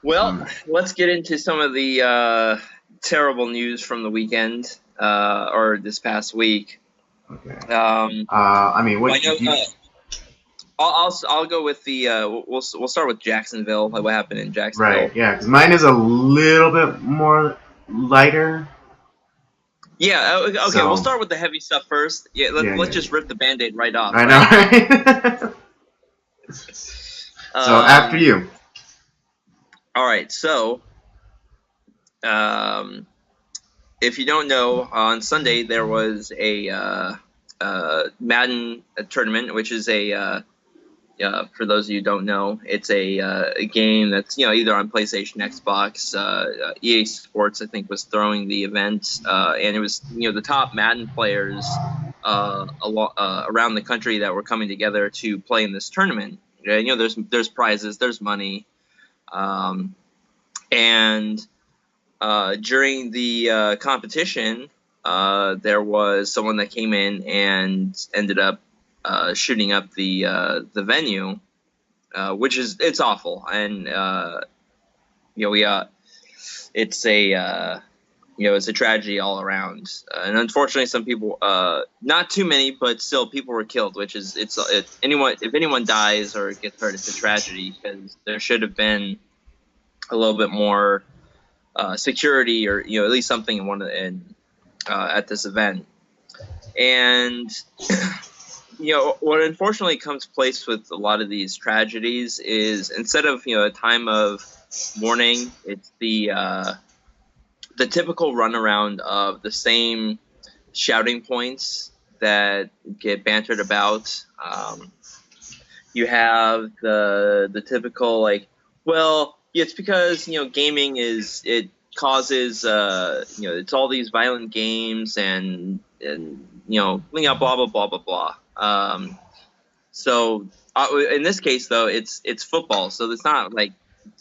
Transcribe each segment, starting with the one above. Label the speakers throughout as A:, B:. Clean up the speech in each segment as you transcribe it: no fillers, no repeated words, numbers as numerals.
A: Well, let's get into some of the terrible news from the weekend or this past week.
B: Okay. I mean,
A: Well,
B: what you?
A: I'll go with the we'll start with Jacksonville, like what happened in
B: Right.
A: Jacksonville.
B: Yeah. Because mine is a little bit more lighter.
A: Yeah, okay, we'll
B: So
A: start with the heavy stuff first. Yeah,
B: yeah,
A: let's
B: yeah,
A: just
B: yeah.
A: rip the Band-Aid right off,
B: I
A: right?
B: know. Right? So after
A: Um,
B: you.
A: all right, so um, if you don't know, on Sunday there was a Madden tournament, which is for those of you who don't know, it's a game that's either on PlayStation, Xbox. EA Sports, I think, was throwing the event, and it was the top Madden players around the country that were coming together to play in this tournament. There's prizes, there's money, and during the competition, there was someone that came in and ended up shooting up the venue, which is it's awful, and we it's a it's a tragedy all around, and unfortunately, some people, not too many, but still people were killed, which is it's anyone if anyone dies or gets hurt, it's a tragedy because there should have been a little bit more security or at least something at this event. And what unfortunately comes place with a lot of these tragedies is instead of a time of mourning, it's the typical runaround of the same shouting points that get bantered about. You have the typical like, well, it's because gaming it causes it's all these violent games and blah blah blah blah blah. So in this case though, it's football, so it's not like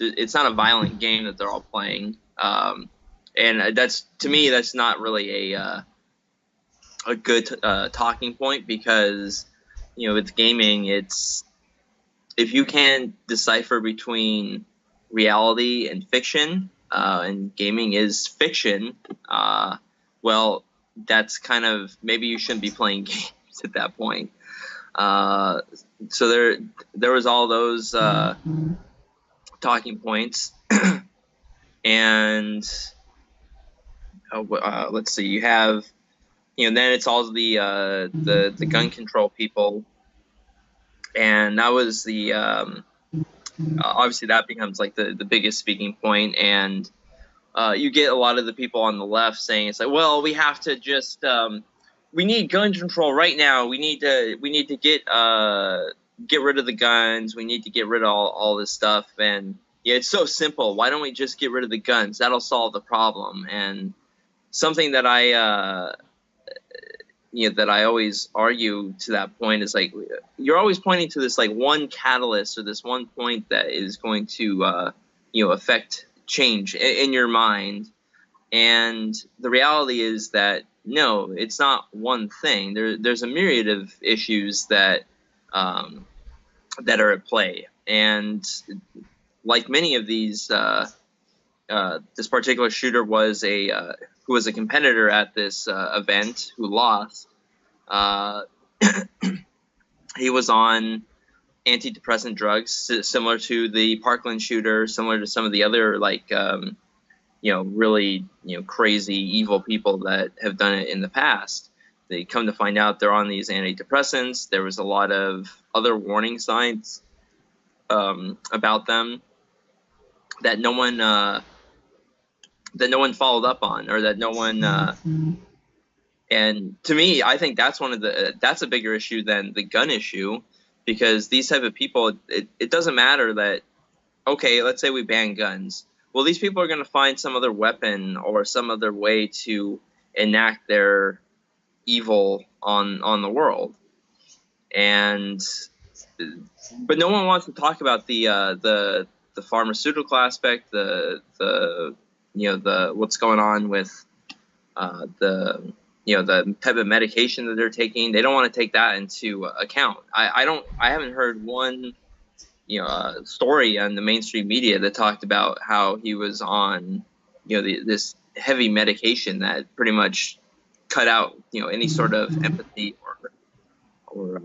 A: it's not a violent game that they're all playing. And that's to me that's not really a good talking point because with gaming it's if you can't decipher between reality and fiction, and gaming is fiction, well, that's kind of maybe you shouldn't be playing games at that point. Uh, so there was all those talking points, and let's see, you have then it's all the gun control people, and that was the obviously that becomes like the biggest speaking point, and you get a lot of the people on the left saying it's like, well, we have to just we need gun control right now. We need to get rid of the guns. We need to get rid of all this stuff. And yeah, it's so simple. Why don't we just get rid of the guns? That'll solve the problem. And something that that I always argue to that point is like you're always pointing to this like one catalyst or this one point that is going to affect change in your mind, and the reality is that no, it's not one thing. There's a myriad of issues that that are at play, and like many of these, this particular shooter was who was a competitor at this event who lost. Uh, he was on antidepressant drugs, similar to the Parkland shooter, similar to some of the other like really crazy evil people that have done it in the past. They come to find out they're on these antidepressants. There was a lot of other warning signs about them that no one followed up on, or that no one. And to me, I think that's that's a bigger issue than the gun issue, because these type of people, it doesn't matter that. Okay, let's say we ban guns. Well, these people are going to find some other weapon or some other way to enact their evil on the world, and but no one wants to talk about the pharmaceutical aspect, the what's going on with the the type of medication that they're taking. They don't want to take that into account. I haven't heard one story on the mainstream media that talked about how he was on this heavy medication that pretty much cut out any sort of empathy or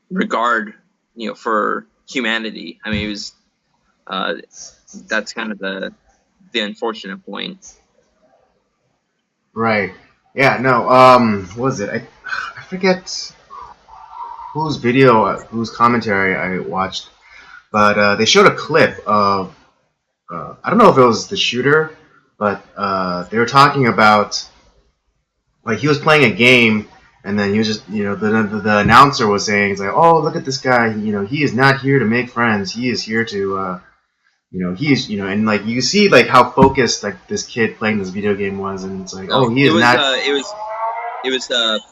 A: regard for humanity. I mean, it was that's kind of the unfortunate point.
B: Right. Yeah. No. What was it? I forget whose commentary I watched, but they showed a clip of I don't know if it was the shooter, but they were talking about like he was playing a game, and then he was just the announcer was saying, it's like, oh, look at this guy, he is not here to make friends, he is here to he's and like you see like how focused like this kid playing this video game was, and it's like, oh, he is not.
A: It was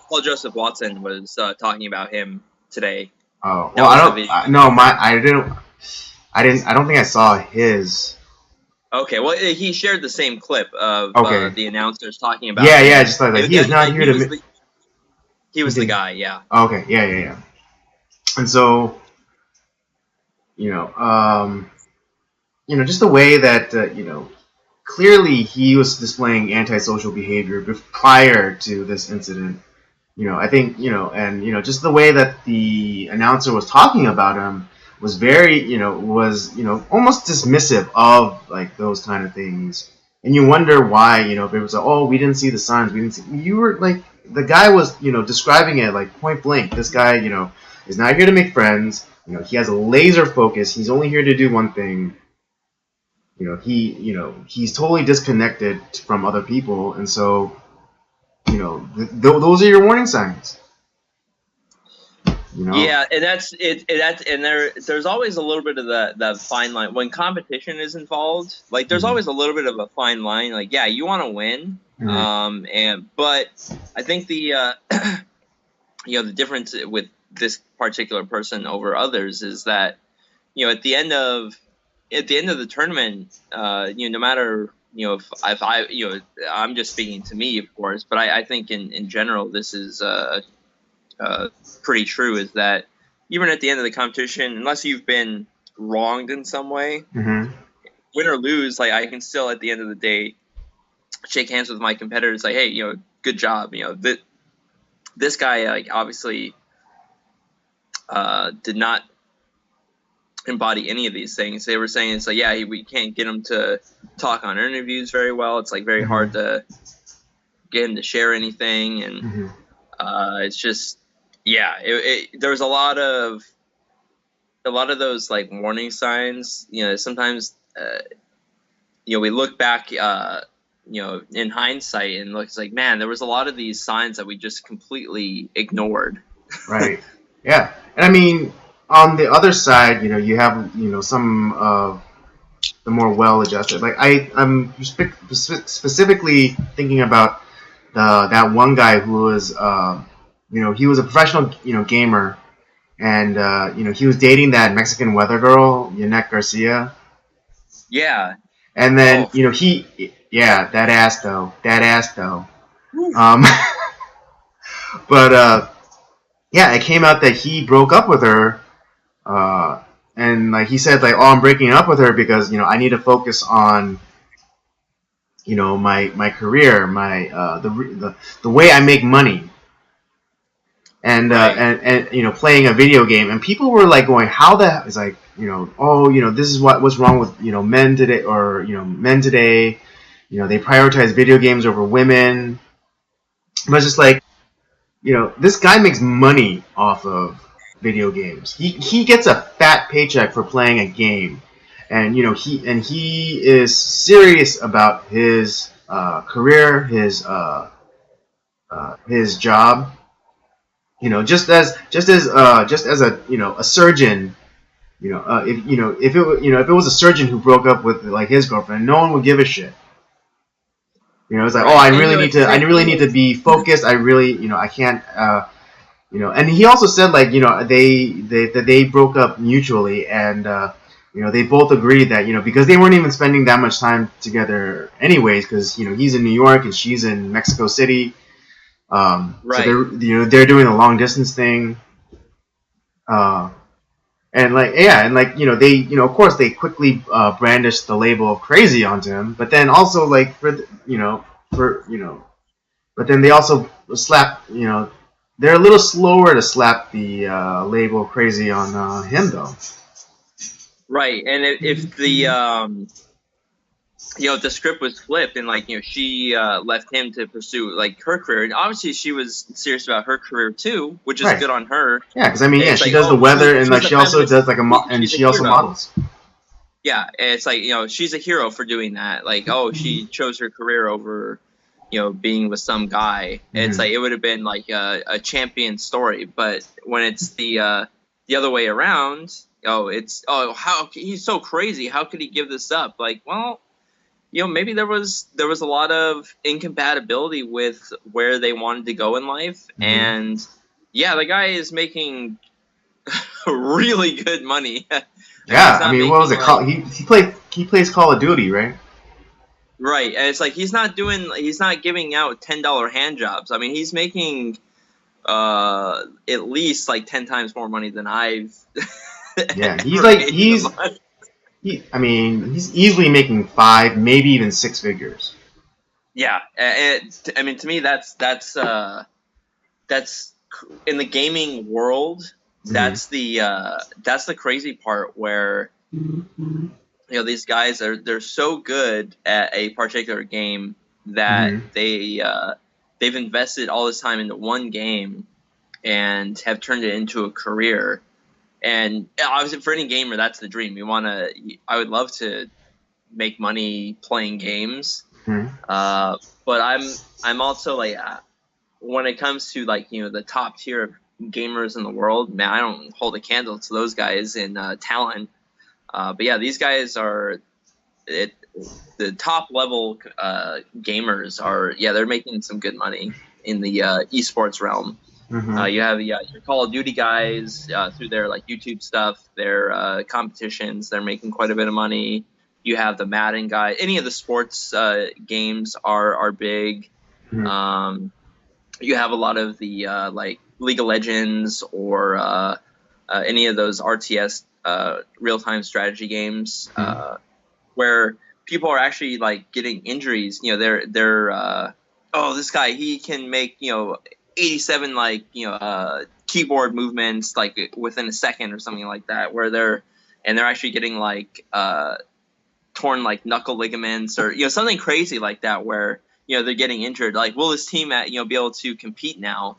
A: Paul Joseph Watson was talking about him today.
B: Oh, well, I don't think I saw his.
A: Okay, well, he shared the same clip of the announcers talking about.
B: Yeah, just like he is not here to.
A: He was the guy, yeah.
B: Okay, yeah. And so, just the way that clearly he was displaying antisocial behavior prior to this incident. I think and just the way that the announcer was talking about him was very almost dismissive of like those kind of things, and you wonder why it was like, oh, we didn't see the signs, you were like, the guy was describing it like point blank, this guy is not here to make friends, he has a laser focus, he's only here to do one thing, he's totally disconnected from other people, and so those are your warning signs.
A: Yeah, and that's it. And there's always a little bit of that fine line when competition is involved. Like, there's always a little bit of a fine line. Like, yeah, you want to win, but I think the the difference with this particular person over others is that at the end of the tournament, no matter if I'm just speaking to me, of course, but I think in general this is pretty true, is that even at the end of the competition, unless you've been wronged in some way, win or lose, like, I can still at the end of the day shake hands with my competitors, like, hey, good job, this guy, like, obviously did not embody any of these things. They were saying it's like, yeah, we can't get him to talk on interviews very well, it's like very hard to get him to share anything, and it's just, yeah, there was a lot of those like warning signs. Sometimes we look back in hindsight and looks like, man, there was a lot of these signs that we just completely ignored.
B: Right. Yeah. And I mean, on the other side, you have some of the more well-adjusted. Like, I'm specifically thinking about that one guy who was he was a professional gamer, and he was dating that Mexican weather girl, Yannick Garcia.
A: Yeah.
B: And then that ass though. But it came out that he broke up with her, and like he said, like, oh, I'm breaking up with her because I need to focus on my career, my the way I make money. And and playing a video game, and people were like going, how the is like this is what's wrong with men today, or men today, they prioritize video games over women. But it's just like, this guy makes money off of video games. He gets a fat paycheck for playing a game, and he is serious about his career, his job. Just as a a surgeon, if it was a surgeon who broke up with like his girlfriend, no one would give a shit. It's like, oh, I really need to be focused. I really, I can't, and he also said, like, they broke up mutually, and they both agreed that because they weren't even spending that much time together anyways, because he's in New York and she's in Mexico City.
A: Right.
B: So they're doing a long distance thing. And like yeah, and like they of course they quickly brandish the label of crazy onto him, but then also like but then they also slap they're a little slower to slap the label of crazy on him though.
A: Right, and if the if the script was flipped and like she left him to pursue like her career, and obviously she was serious about her career too, which is
B: Right.
A: good on her.
B: Yeah, because I mean,
A: And
B: yeah,
A: it's
B: she
A: like,
B: does the
A: oh,
B: weather, and like
A: she's a
B: she also
A: feminist.
B: does like and
A: She's a
B: she also
A: hero.
B: models.
A: Yeah, and it's like she's a hero for doing that. Like, oh, she chose her career over being with some guy. It's like it would have been like a champion story, but when it's the other way around, it's how he's so crazy. How could he give this up? Like, well, maybe there was a lot of incompatibility with where they wanted to go in life, and yeah, the guy is making really good money.
B: Yeah, I mean, what was it called? He plays Call of Duty, right?
A: Right, and it's like he's not giving out $10 hand jobs. I mean, he's making at least like 10 times more money than I've
B: Yeah, he's
A: ever
B: like
A: made in a month.
B: I mean, he's easily making 5, maybe even 6 figures.
A: Yeah, I mean, to me, that's in the gaming world. That's the crazy part where these guys they're so good at a particular game that they've invested all this time into one game and have turned it into a career. And obviously, for any gamer, that's the dream. I would love to make money playing games, but I'm also like, when it comes to like the top tier of gamers in the world, man, I don't hold a candle to those guys in talent. But yeah, these guys are the top level gamers are they're making some good money in the esports realm. You have your Call of Duty guys through their like YouTube stuff, their competitions. They're making quite a bit of money. You have the Madden guy. Any of the sports games are big. You have a lot of the like League of Legends or any of those RTS real time strategy games where people are actually like getting injuries. They're this guy, he can make 87 like keyboard movements like within a second or something like that, where they're actually getting like torn like knuckle ligaments or something crazy like that, where they're getting injured. Like, will this team be able to compete now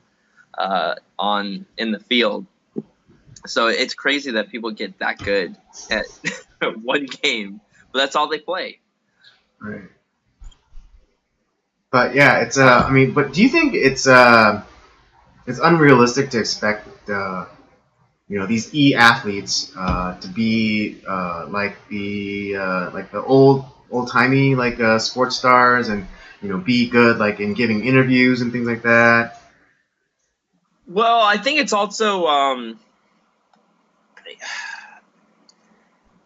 A: in the field? So it's crazy that people get that good at one game, but that's all they play.
B: Right. But yeah, it's I mean, but do you think it's unrealistic to expect these athletes to be like the old timey like sports stars and be good like in giving interviews and things like that?
A: Well, I think it's also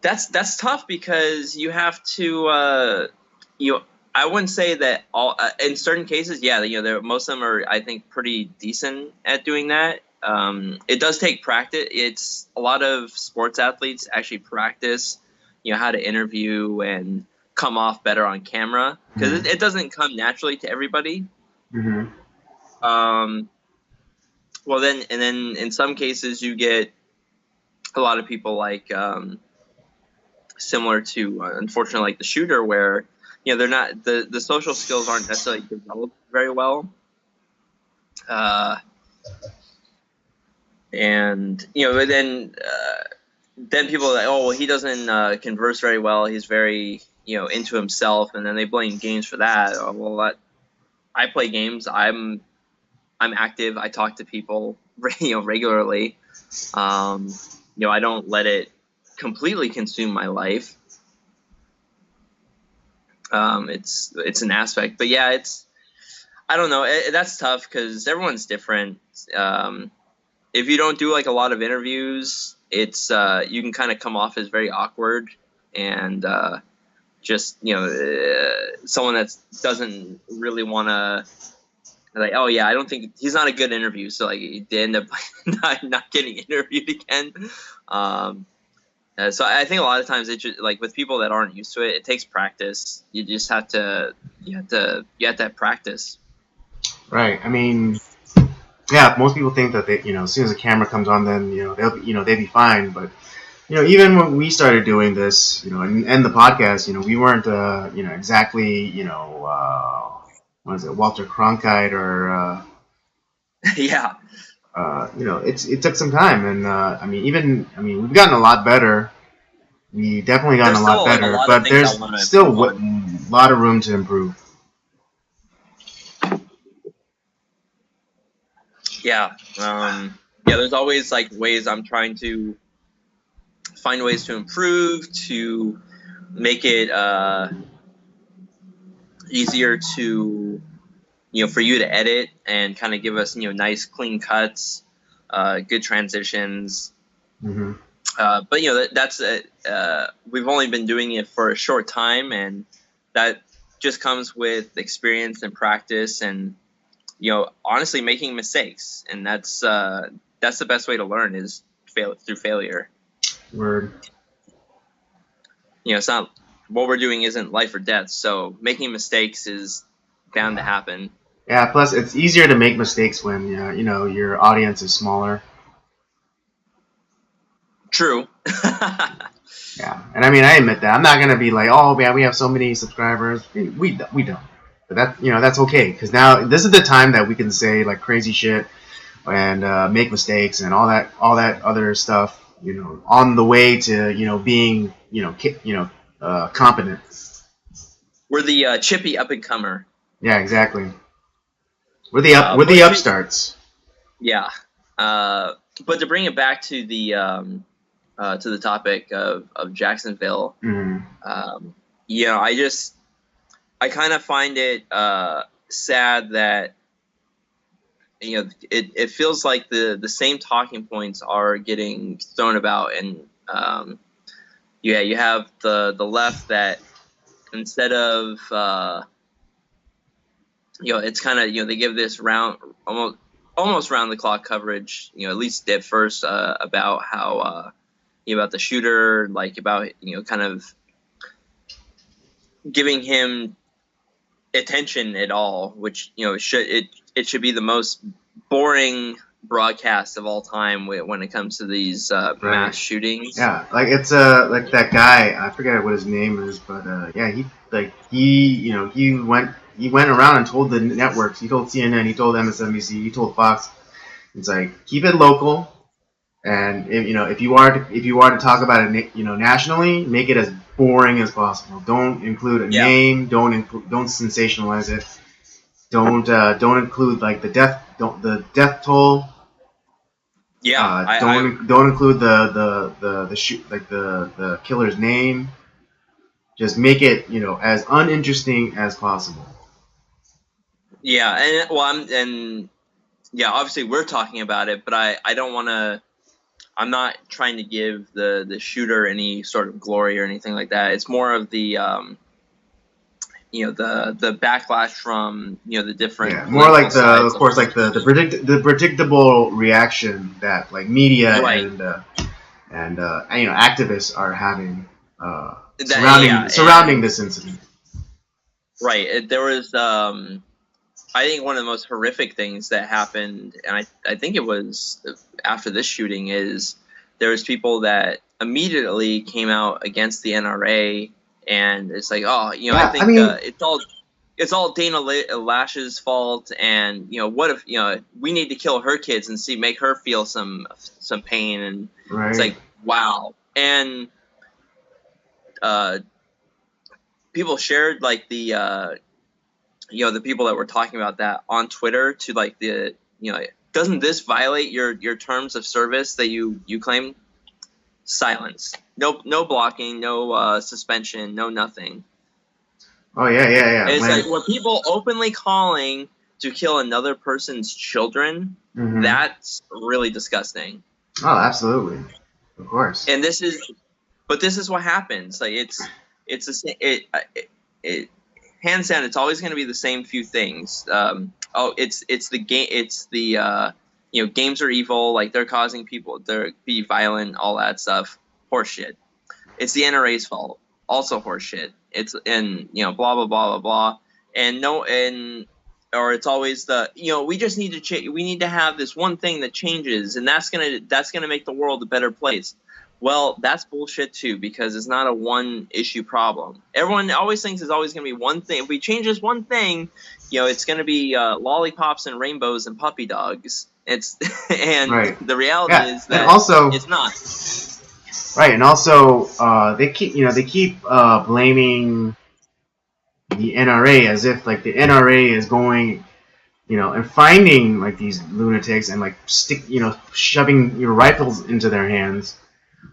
A: that's tough because you have to I wouldn't say that all in certain cases, most of them are, I think, pretty decent at doing that. It does take practice. It's a lot of sports athletes actually practice how to interview and come off better on camera, because it doesn't come naturally to everybody. Well, then in some cases you get a lot of people like similar to unfortunately like the shooter, where they're not, the social skills aren't necessarily developed very well, and then people are like, oh, well, he doesn't converse very well, he's very into himself, and then they blame games for that. Well, I play games, I'm active, I talk to people regularly. I don't let it completely consume my life. It's an aspect, but yeah, I don't know. That's tough because everyone's different. If you don't do like a lot of interviews, it's you can kind of come off as very awkward and just someone that doesn't really want to Like, oh yeah, I don't think he's not a good interview, so like they end up not getting interviewed again. So I think a lot of times like with people that aren't used to it, it takes practice. You just have to have practice.
B: Right. I mean, yeah, most people think that as soon as the camera comes on, then they'll be fine. But even when we started doing this, and the podcast, we weren't exactly what is it, Walter Cronkite or
A: Yeah.
B: It took some time, and we've gotten a lot better. We definitely gotten
A: There's
B: a
A: still
B: lot
A: like a
B: better,
A: lot of
B: but
A: things
B: there's
A: I want to
B: still
A: improve on.
B: a lot of room to improve.
A: Yeah. There's always like ways I'm trying to find ways to improve, to make it easier to for you to edit and kind of give us nice clean cuts, good transitions.
B: Mm-hmm.
A: But that's we've only been doing it for a short time, and that just comes with experience and practice, and honestly making mistakes, and that's the best way to learn is through failure.
B: Word.
A: It's not what we're doing isn't life or death, so making mistakes is bound to happen.
B: Yeah. Plus, it's easier to make mistakes when your audience is smaller.
A: True.
B: Yeah, and I admit that. I'm not gonna be like, oh man, we have so many subscribers. We don't. But that's okay, because now this is the time that we can say like crazy shit and make mistakes and all that other stuff. On the way to being competent.
A: We're the chippy up and comer.
B: Yeah, exactly. We're the upstarts.
A: Yeah, but to bring it back to the topic of Jacksonville,
B: Mm-hmm.
A: I kind of find it sad that it feels like the same talking points are getting thrown about, and you have the left that instead of it's kind of they give this almost round the clock coverage, at least at first, about how about the shooter, like about kind of giving him attention at all, which it should be the most boring broadcast of all time when it comes to these mass shootings.
B: Yeah, like it's like that guy, I forget what his name is, but yeah, he went around and told the networks. He told CNN, he told MSNBC, he told Fox. It's like, keep it local, and if you are to talk about it nationally, make it as boring as possible. Don't include a name. Don't sensationalize it. Don't include like the death toll.
A: Yeah,
B: don't include the shoot, like the killer's name. Just make it as uninteresting as possible.
A: Yeah, and obviously we're talking about it, but I don't want to. I'm not trying to give the shooter any sort of glory or anything like that. It's more of the the backlash from the different
B: more like the predictable reaction that like media and activists are having surrounding this incident.
A: Right. There was I think one of the most horrific things that happened, and I think it was after this shooting, is there was people that immediately came out against the NRA, and it's like, I think it's all Dana Lash's fault, and what if we need to kill her kids and make her feel some pain, and it's like, wow. And people shared like the the people that were talking about that on Twitter to like doesn't this violate your terms of service that you claim? Silence. No blocking, no suspension, no nothing.
B: Oh yeah.
A: It's like when people openly calling to kill another person's children, that's really disgusting.
B: Oh, absolutely. Of course.
A: And this is what happens. Like it's hands down, it's always going to be the same few things. oh, it's the game, it's the games are evil, like they're causing people to be violent, all that stuff. Horseshit. It's the NRA's fault. Also horseshit. It's and blah blah blah blah blah. And no and or it's always the we just need to we need to have this one thing that changes, and that's gonna make the world a better place. Well, that's bullshit too, because it's not a one issue problem. Everyone always thinks it's always going to be one thing. If we change this one thing, it's going to be lollipops and rainbows and puppy dogs. It's and
B: Right.
A: the reality
B: Yeah.
A: is that
B: And also,
A: it's not.
B: right, and also they keep blaming the NRA as if like the NRA is going and finding like these lunatics and like shoving rifles into their hands,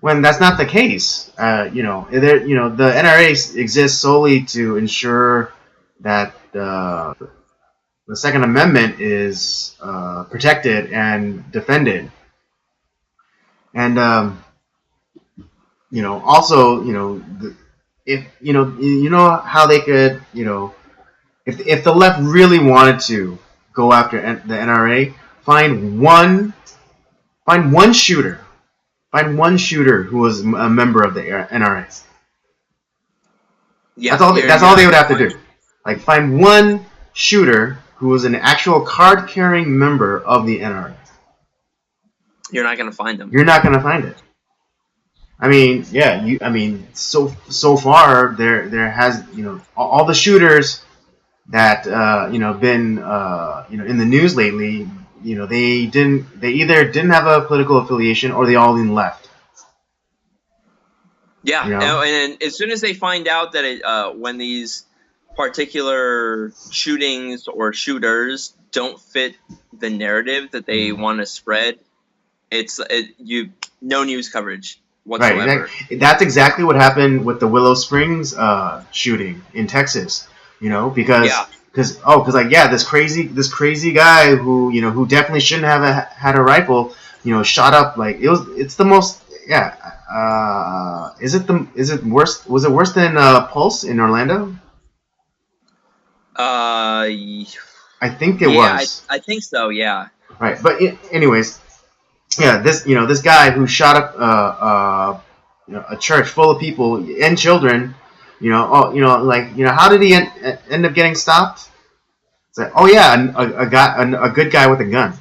B: when that's not the case. The NRA exists solely to ensure that the Second Amendment is protected and defended, and also if how they could if the left really wanted to go after the NRA, find one shooter. Find one shooter who was a member of the NRA.
A: Yeah,
B: that's all they would have to do. Like, find one shooter who was an actual card-carrying member of the NRA.
A: You're not going to find them.
B: You're not going to find it. I mean, yeah. So far there has all the shooters that been in the news lately. They either didn't have a political affiliation or they all lean left.
A: Yeah, and as soon as they find out that when these particular shootings or shooters don't fit the narrative that they want to spread, no news coverage whatsoever.
B: Right, that's exactly what happened with the Willow Springs shooting in Texas. Because this crazy guy who definitely shouldn't have had a rifle, shot up it's the most is it worse? Was it worse than Pulse in Orlando? I think it was.
A: I think so. Yeah.
B: Right, but anyways, this guy who shot up a church full of people and children. How did he end up getting stopped? It's like, oh yeah, a good guy with a gun.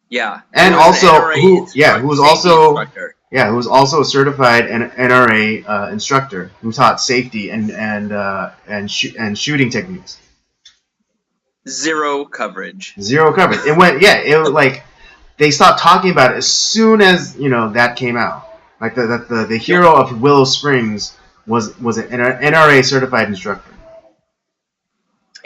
A: Yeah,
B: and also who was also a certified NRA instructor who taught safety and shooting techniques.
A: Zero coverage.
B: It went they stopped talking about it as soon as that came out. Like the hero of Willow Springs was an NRA certified instructor.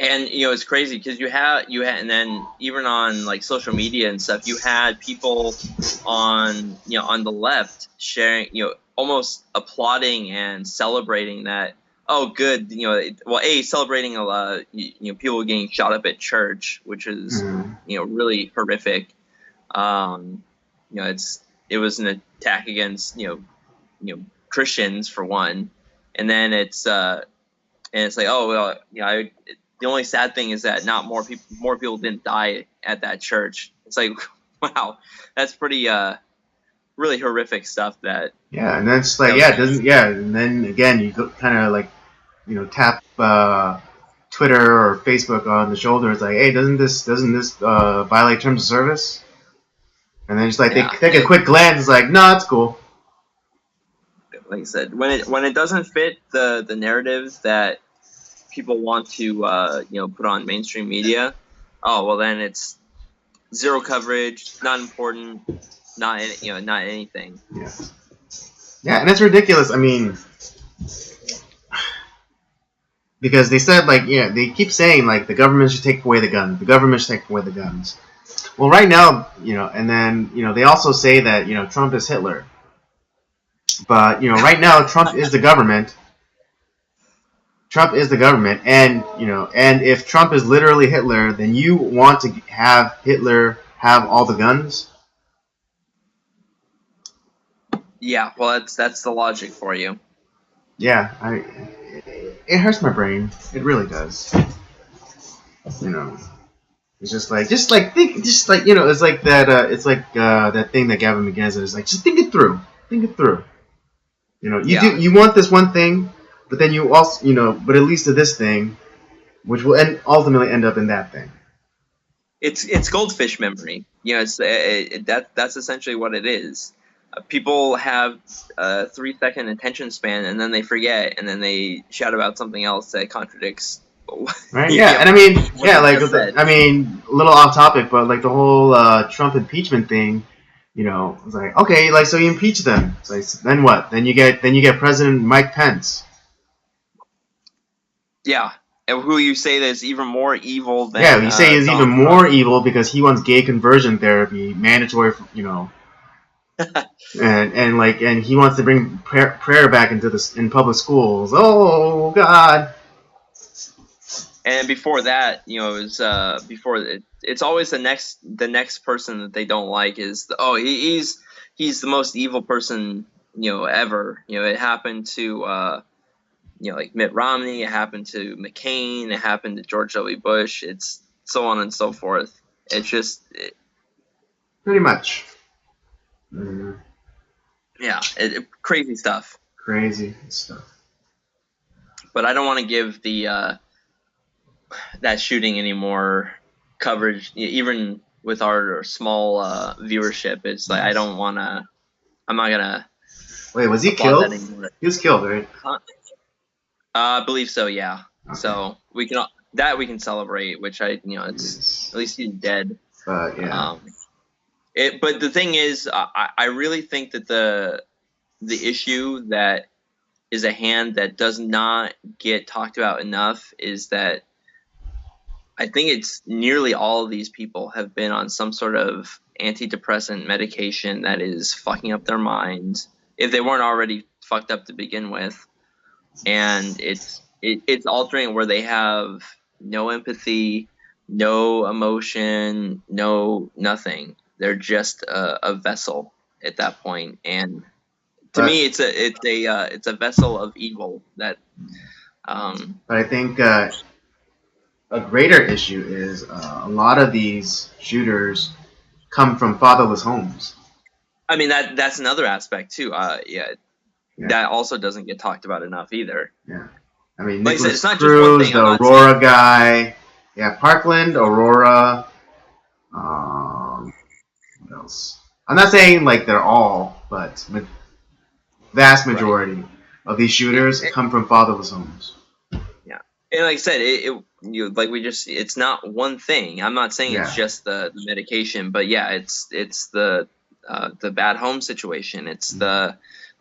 A: And it's crazy because you had and then even on like social media and stuff, you had people on the left sharing almost applauding and celebrating that. Oh, good. Celebrating people getting shot up at church, which is really horrific. It was an attack against Christians for one, and then it's like, oh well, the only sad thing is that not more people didn't die at that church. It's like, wow, that's pretty really horrific stuff. And
B: that's like and then again you kind of tap Twitter or Facebook on the shoulder. It's like, hey, doesn't this violate terms of service? And then just they take a quick glance. It's like, no, it's cool.
A: Like I said, when it doesn't fit the narrative that people want to put on mainstream media, oh well, then it's zero coverage, not important, not anything.
B: Yeah, and it's ridiculous. I mean, because they said they keep saying the government should take away the guns. The government should take away the guns. Well, right now, and then they also say that Trump is Hitler. But right now Trump is the government. Trump is the government, and and if Trump is literally Hitler, then you want to have Hitler have all the guns?
A: Yeah, well, that's the logic for you.
B: Yeah, it hurts my brain. It really does. It's just like think, just like, you know, it's like that. It's like that thing that Gavin McGann said. It's like, just think it through. Think it through. You know, you want this one thing, but then you also, you know, but it leads to this thing, which will ultimately end up in that thing.
A: It's goldfish memory. You know, that's essentially what it is. People have a 3-second attention span, and then they forget, and then they shout about something else that contradicts.
B: Right? Yeah, and I mean, yeah, like I mean, a little off topic, but like the whole Trump impeachment thing. You know, it's like, okay, like, so you impeach them. It's like, then what? Then you get President Mike Pence.
A: Yeah, and who you say is even more evil than.
B: Yeah, you say is even more evil because he wants gay conversion therapy mandatory. You know, and he wants to bring prayer back in public schools. Oh God.
A: And before that, you know, it was it's always the next person that they don't like is he's the most evil person, you know, ever. You know, it happened to you know, like Mitt Romney, it happened to McCain, it happened to George W. Bush. It's so on and so forth. It's just
B: pretty much.
A: Yeah, crazy stuff.
B: Crazy stuff.
A: But I don't want to give the that shooting any more coverage, even with our small viewership. It's like, I don't want to. I'm not gonna.
B: Wait, was he killed? He was killed, right?
A: I believe so. Yeah. Okay. So we can celebrate, which it's yes. At least he's dead.
B: But yeah.
A: But the thing is, I really think that the issue that is at hand that does not get talked about enough is that I think it's nearly all of these people have been on some sort of antidepressant medication that is fucking up their minds, if they weren't already fucked up to begin with. And it's altering where they have no empathy, no emotion, no nothing. They're just a vessel at that point. And to me, it's a vessel of evil that.
B: But I think a greater issue is a lot of these shooters come from fatherless homes.
A: I mean, that's another aspect too. Yeah, that also doesn't get talked about enough either.
B: Yeah, I mean,
A: like
B: Nicholas
A: it's not
B: Cruz,
A: just one thing.
B: the Aurora guy. Yeah, Parkland, Aurora. What else? I'm not saying like they're all, but vast majority of these shooters come from fatherless homes.
A: Yeah, and like I said, it's not one thing. I'm not saying it's just the medication, but yeah, it's the bad home situation. It's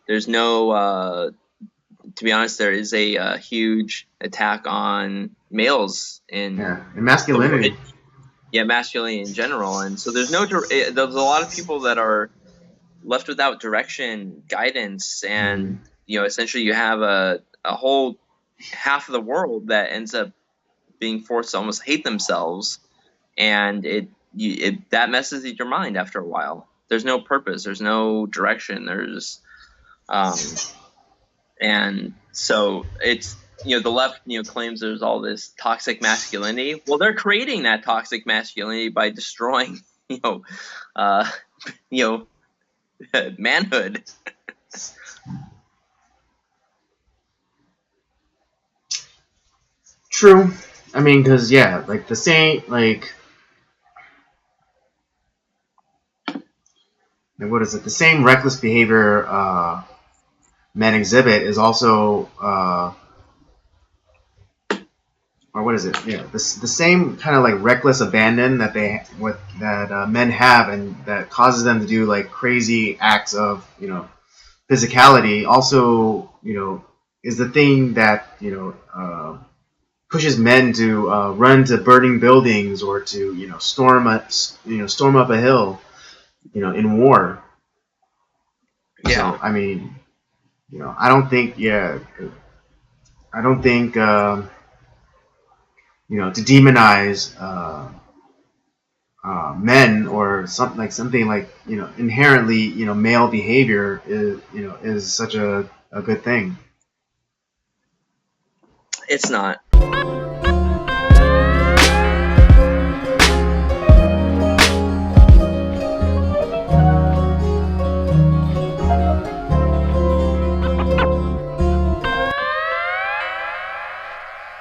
A: there's no. To be honest, there is a huge attack on males in
B: masculinity.
A: Masculinity in general, and so there's a lot of people that are left without direction, guidance, and essentially you have a whole half of the world that ends up being forced to almost hate themselves, and that messes with your mind after a while. There's no purpose, there's no direction, there's and so it's the left claims there's all this toxic masculinity. Well, they're creating that toxic masculinity by destroying manhood.
B: True. I mean, because like the same what is it? The same reckless behavior men exhibit is also or what is it? Yeah, the same kind of like reckless abandon that men have, and that causes them to do like crazy acts of physicality. Also, is the thing that pushes men to run to burning buildings or to storm up a hill, in war.
A: Yeah.
B: So I mean, I don't think to demonize men or something like inherently male behavior is such a good thing.
A: It's not.